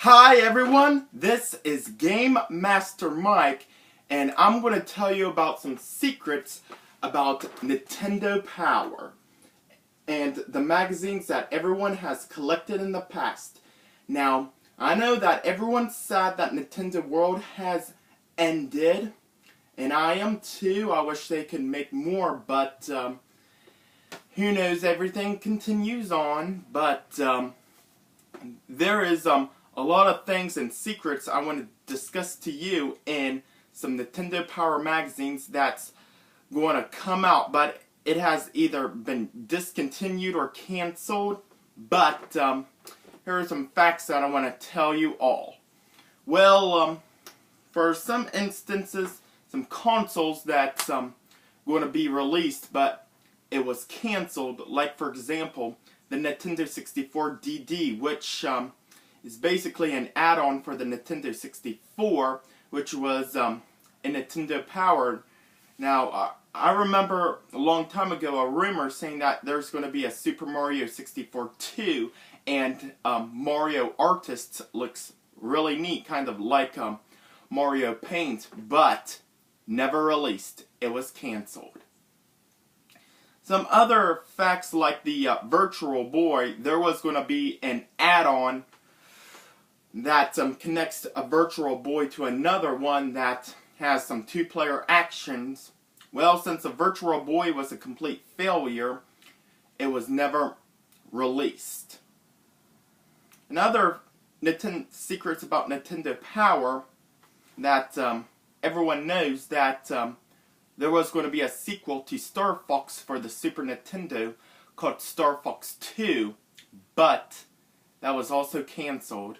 Hi everyone, this is Game Master Mike, and I'm going to tell you about some secrets about Nintendo Power and the magazines that everyone has collected in the past. Now, I know that everyone's sad that Nintendo World has ended, and I am too. I wish they could make more, but who knows, everything continues on, but there is a lot of things and secrets I want to discuss to you in some Nintendo Power magazines that's going to come out, but it has either been discontinued or canceled. But here are some facts that I want to tell you all. Well, for some instances, some consoles that's going to be released, but it was canceled, like for example, the Nintendo 64 DD, which is basically an add-on for the Nintendo 64, which was a Nintendo Power. Now, I remember a long time ago a rumor saying that there's going to be a Super Mario 64 2, and Mario Artists looks really neat, kind of like Mario Paint, but never released. It was canceled. Some other facts like the Virtual Boy, there was going to be an add-on that connects a Virtual Boy to another one that has some two-player actions. Well, since the Virtual Boy was a complete failure, it was never released. Another secrets about Nintendo Power that everyone knows that there was going to be a sequel to Star Fox for the Super Nintendo called Star Fox 2, but that was also canceled.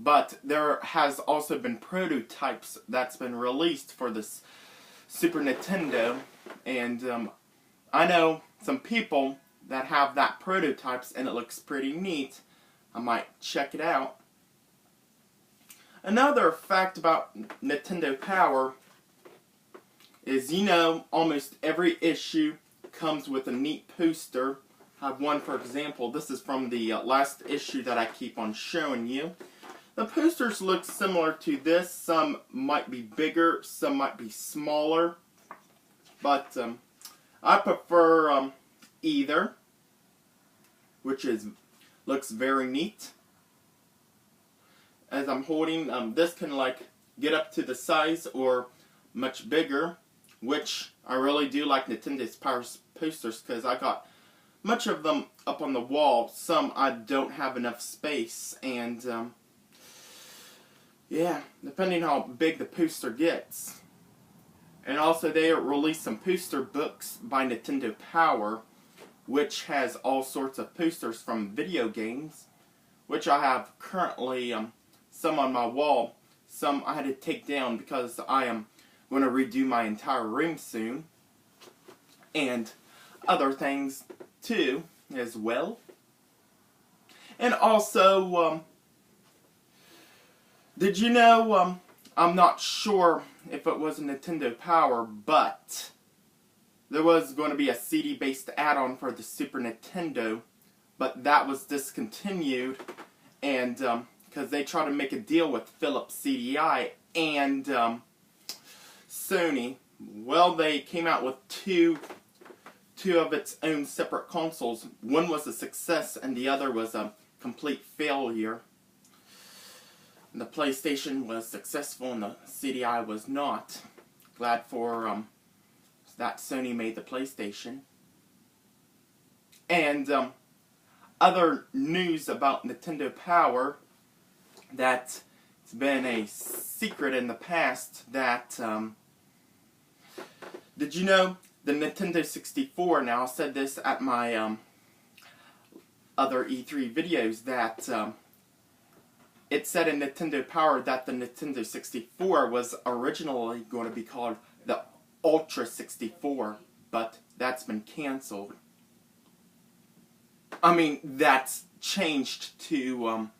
But there has also been prototypes that's been released for this Super Nintendo, and I know some people that have that prototypes and it looks pretty neat. I might check it out. Another fact about Nintendo Power is, you know, almost every issue comes with a neat poster. I have one, for example. This is from the last issue that I keep on showing you. The posters look similar to this. Some might be bigger, some might be smaller, but I prefer either, which looks very neat. As I'm holding, this can like get up to the size or much bigger, which I really do like Nintendo's Power posters because I got much of them up on the wall. Some I don't have enough space, and yeah, depending how big the poster gets. And also they released some poster books by Nintendo Power, which has all sorts of posters from video games, which I have currently some on my wall. Some I had to take down because I am going to redo my entire room soon, and other things too as well. And also, did you know, I'm not sure if it was a Nintendo Power, but there was going to be a CD-based add-on for the Super Nintendo, but that was discontinued, and because they tried to make a deal with Philips CDI and Sony. Well, they came out with two of its own separate consoles. One was a success and the other was a complete failure. The PlayStation was successful and the CDI was not. Glad for that Sony made the PlayStation. And other news about Nintendo Power, that it's been a secret in the past that did you know the Nintendo 64, now I said this at my other E3 videos, that it said in Nintendo Power that the Nintendo 64 was originally going to be called the Ultra 64, but that's been canceled. I mean, that's changed to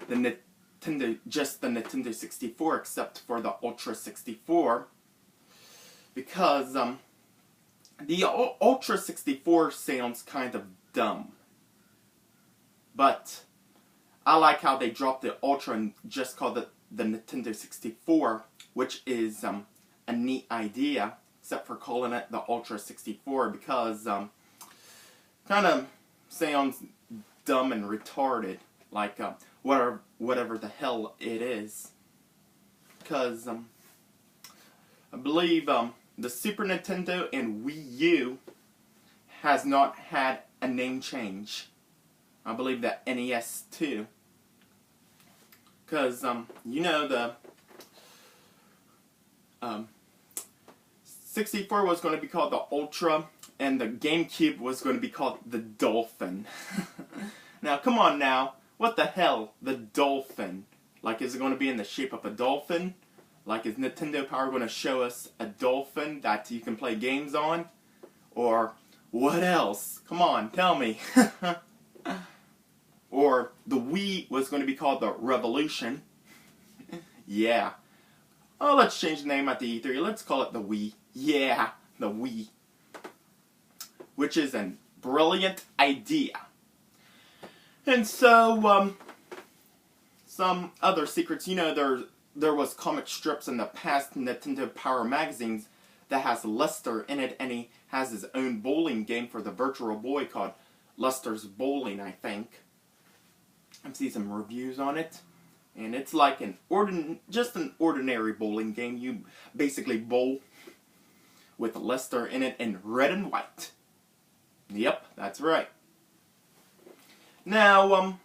the just the Nintendo 64, except for the Ultra 64, because the Ultra 64 sounds kind of dumb. But I like how they dropped the Ultra and just called it the Nintendo 64, which is a neat idea, except for calling it the Ultra 64 because kind of sounds dumb and retarded, like whatever the hell it is. Because I believe the Super Nintendo and Wii U has not had a name change. I believe that NES too. Because, you know, the 64 was going to be called the Ultra, and the GameCube was going to be called the Dolphin. Now, come on now. What the hell? The Dolphin. Like, is it going to be in the shape of a dolphin? Like, is Nintendo Power going to show us a dolphin that you can play games on? Or what else? Come on, tell me. Or the Wii was going to be called the Revolution. Yeah. Oh, let's change the name at the E3. Let's call it the Wii. Yeah, the Wii. Which is a brilliant idea. And so, some other secrets. You know, there was comic strips in the past Nintendo Power magazines that has Lester in it, and he has his own bowling game for the Virtual Boy called Lester's Bowling, I think. I've seen some reviews on it, and it's like just an ordinary bowling game. You basically bowl with Lester in it in red and white. Yep, that's right. Now,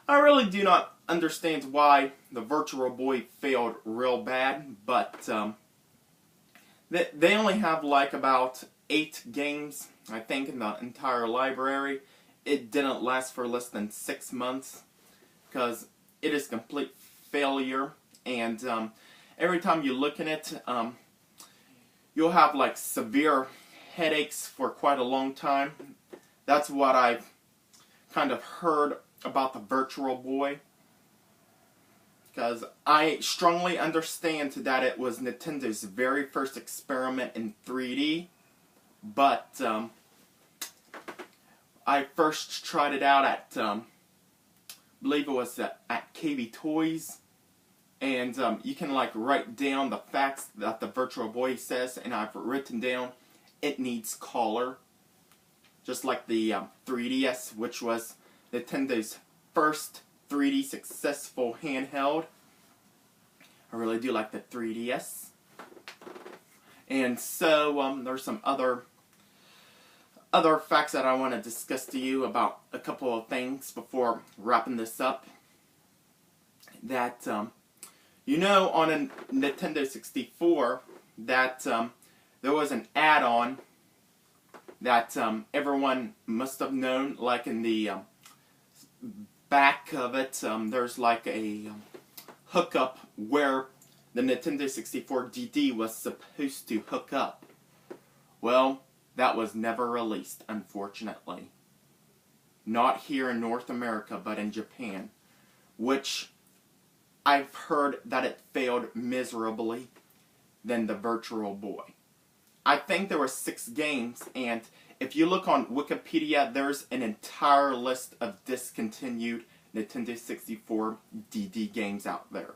I really do not understand why the Virtual Boy failed real bad, but they only have like about 8 games, I think, in the entire library. It didn't last for less than 6 months because it is complete failure, and every time you look in it, you'll have like severe headaches for quite a long time. That's what I've kind of heard about the Virtual Boy, because I strongly understand that it was Nintendo's very first experiment in 3D, but I first tried it out at, I believe it was at KB Toys, and you can like write down the facts that the Virtual Boy says, and I've written down it needs color, just like the 3DS, which was Nintendo's first 3D successful handheld. I really do like the 3DS. And so there's some other facts that I want to discuss to you about a couple of things before wrapping this up. That, you know, on a Nintendo 64, that there was an add-on that everyone must have known, like in the back of it, there's like a hookup where the Nintendo 64 DD was supposed to hook up. Well, that was never released, unfortunately. Not here in North America, but in Japan, which I've heard that it failed miserably than the Virtual Boy. I think there were 6 games, and if you look on Wikipedia, there's an entire list of discontinued Nintendo 64 DD games out there.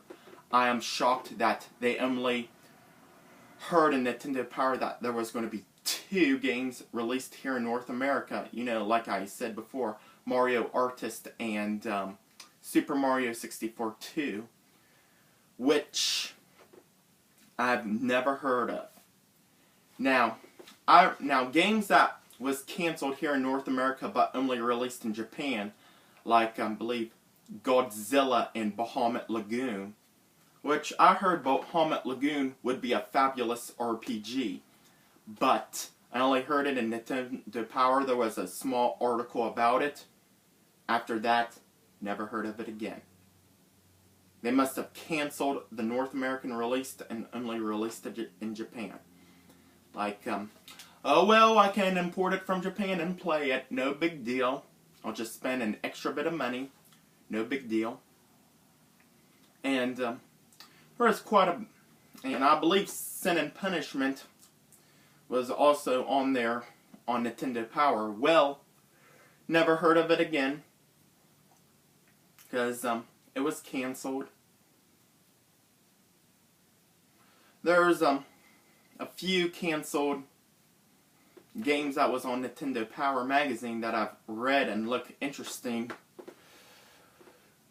I am shocked that they only heard in Nintendo Power that there was going to be 2 games released here in North America. You know, like I said before, Mario Artist and Super Mario 64 2, which I've never heard of. Now, games that was canceled here in North America but only released in Japan, like I believe Godzilla and Bahamut Lagoon, which I heard Bahamut Lagoon would be a fabulous RPG, but I only heard it in Nintendo Power. There was a small article about it. After that, never heard of it again. They must have canceled the North American release and only released it in Japan. Like, oh well, I can import it from Japan and play it. No big deal. I'll just spend an extra bit of money. No big deal. And there was quite a... And I believe Sin and Punishment was also on there on Nintendo Power. Well, never heard of it again. because it was canceled. There's a few canceled games that was on Nintendo Power magazine that I've read and look interesting.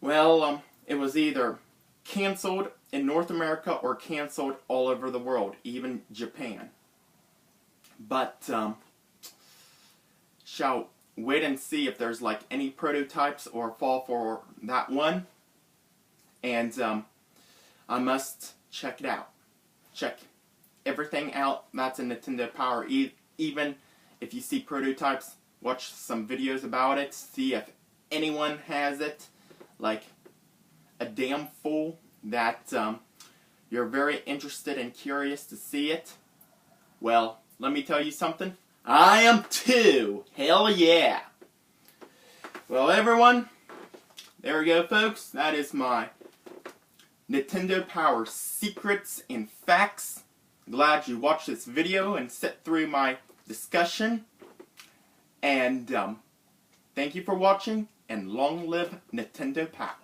Well, it was either canceled in North America or canceled all over the world, even Japan. But shall wait and see if there's like any prototypes or fall for that one. And I must check it out. Check everything out that's in Nintendo Power. Even if you see prototypes, watch some videos about it. See if anyone has it. Like a damn fool that you're very interested and curious to see it. Well, let me tell you something. I am too. Hell yeah. Well, everyone, there we go, folks. That is my Nintendo Power secrets and facts. Glad you watched this video and sat through my discussion. And thank you for watching, and long live Nintendo Power.